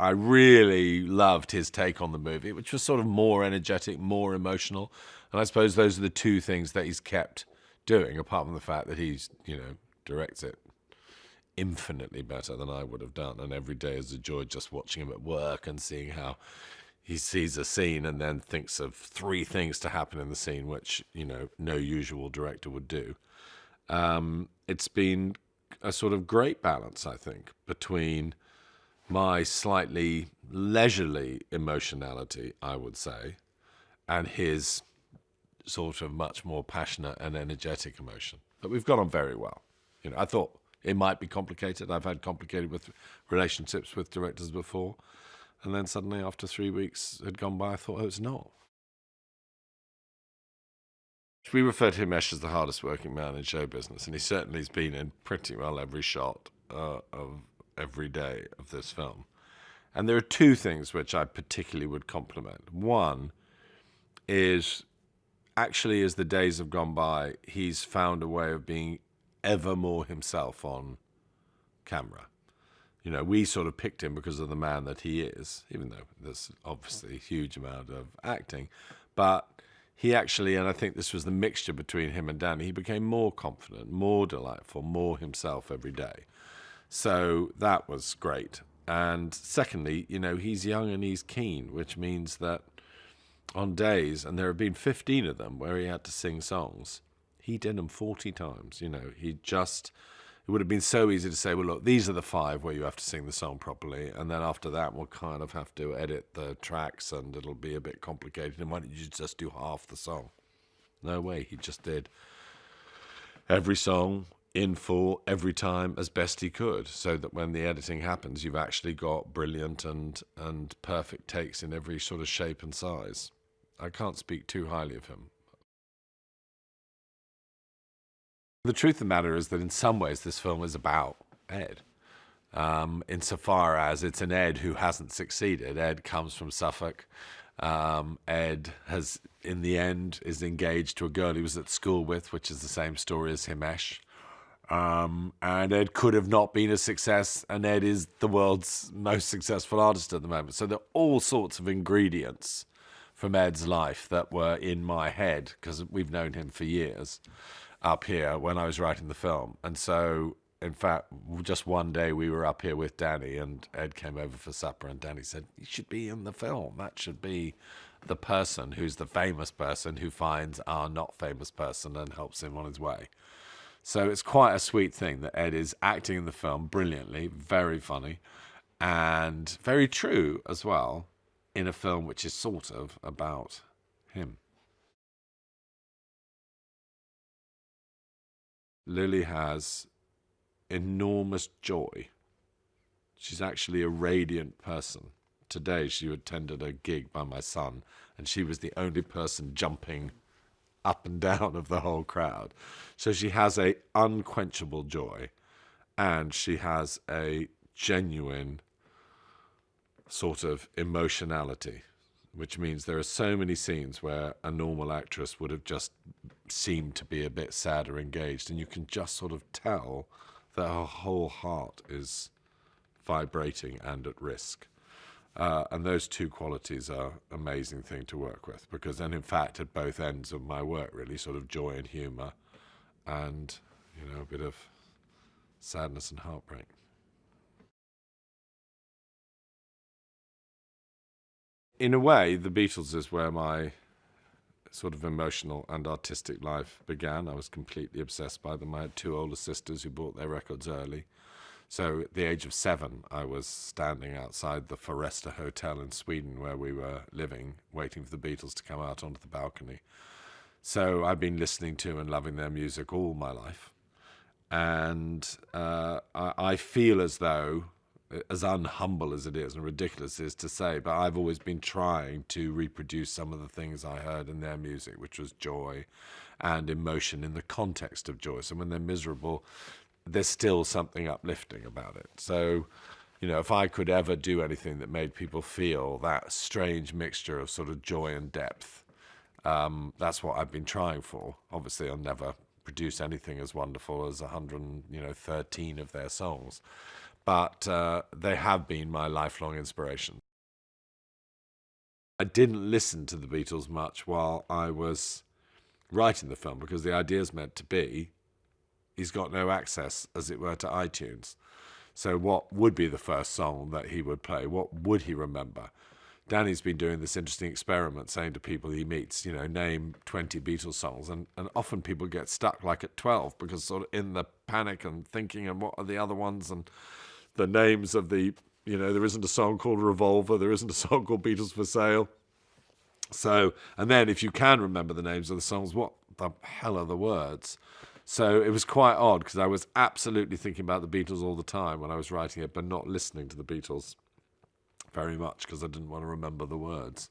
I really loved his take on the movie, which was sort of more energetic, more emotional. And I suppose those are the two things that he's kept doing, apart from the fact that he's, directs it infinitely better than I would have done. And every day is a joy just watching him at work and seeing how he sees a scene and then thinks of 3 things to happen in the scene, which, no usual director would do. It's been a sort of great balance, I think, between my slightly leisurely emotionality, I would say, and his sort of much more passionate and energetic emotion. But we've got on very well. I thought it might be complicated. I've had complicated with relationships with directors before. And then suddenly, after 3 weeks had gone by, I thought, oh, it's not. We refer to Himesh as the hardest working man in show business, and he certainly has been in pretty well every shot of every day of this film. And there are 2 things which I particularly would compliment. One is, actually, as the days have gone by, he's found a way of being ever more himself on camera. We sort of picked him because of the man that he is, even though there's obviously a huge amount of acting. But he actually, and I think this was the mixture between him and Danny, he became more confident, more delightful, more himself every day. So that was great. And secondly, he's young and he's keen, which means that on days, and there have been 15 of them where he had to sing songs, he did them 40 times. It would have been so easy to say, well, look, these are the 5 where you have to sing the song properly, and then after that we'll kind of have to edit the tracks and it'll be a bit complicated, and why don't you just do half the song? No way, he just did every song in full, every time, as best he could, so that when the editing happens, you've actually got brilliant and perfect takes in every sort of shape and size. I can't speak too highly of him. The truth of the matter is that in some ways this film is about Ed, insofar as it's an Ed who hasn't succeeded. Ed comes from Suffolk. Ed has, in the end, is engaged to a girl he was at school with, which is the same story as Himesh. And Ed could have not been a success, and Ed is the world's most successful artist at the moment. So there are all sorts of ingredients from Ed's life that were in my head, because we've known him for years, up here when I was writing the film. And so, in fact, just one day we were up here with Danny, and Ed came over for supper, and Danny said, you should be in the film. That should be the person who's the famous person who finds our not famous person and helps him on his way. So it's quite a sweet thing that Ed is acting in the film brilliantly, very funny, and very true as well, in a film which is sort of about him. Lilly has enormous joy. She's actually a radiant person. Today she attended a gig by my son, and she was the only person jumping up and down of the whole crowd. So she has a unquenchable joy, and she has a genuine sort of emotionality, which means there are so many scenes where a normal actress would have just seemed to be a bit sad or engaged, and you can just sort of tell that her whole heart is vibrating and at risk. And those 2 qualities are an amazing thing to work with, because then, in fact, at both ends of my work, really, sort of joy and humour and, a bit of sadness and heartbreak. In a way, the Beatles is where my sort of emotional and artistic life began. I was completely obsessed by them. I had 2 older sisters who bought their records early. So at the age of 7, I was standing outside the Foresta Hotel in Sweden where we were living, waiting for the Beatles to come out onto the balcony. So I've been listening to and loving their music all my life. And I feel as though, as unhumble as it is and ridiculous it is to say, but I've always been trying to reproduce some of the things I heard in their music, which was joy and emotion in the context of joy. So when they're miserable, there's still something uplifting about it. So, if I could ever do anything that made people feel that strange mixture of sort of joy and depth, that's what I've been trying for. Obviously, I'll never produce anything as wonderful as 113 of their songs. but they have been my lifelong inspiration. I didn't listen to the Beatles much while I was writing the film because the idea is meant to be he's got no access, as it were, to iTunes. So what would be the first song that he would play? What would he remember? Danny's been doing this interesting experiment, saying to people he meets, name 20 Beatles songs. And often people get stuck like at 12 because sort of in the panic and thinking, and what are the other ones? And the names of there isn't a song called Revolver. There isn't a song called Beatles for Sale. So, and then if you can remember the names of the songs, what the hell are the words? So it was quite odd because I was absolutely thinking about the Beatles all the time when I was writing it, but not listening to the Beatles very much because I didn't want to remember the words.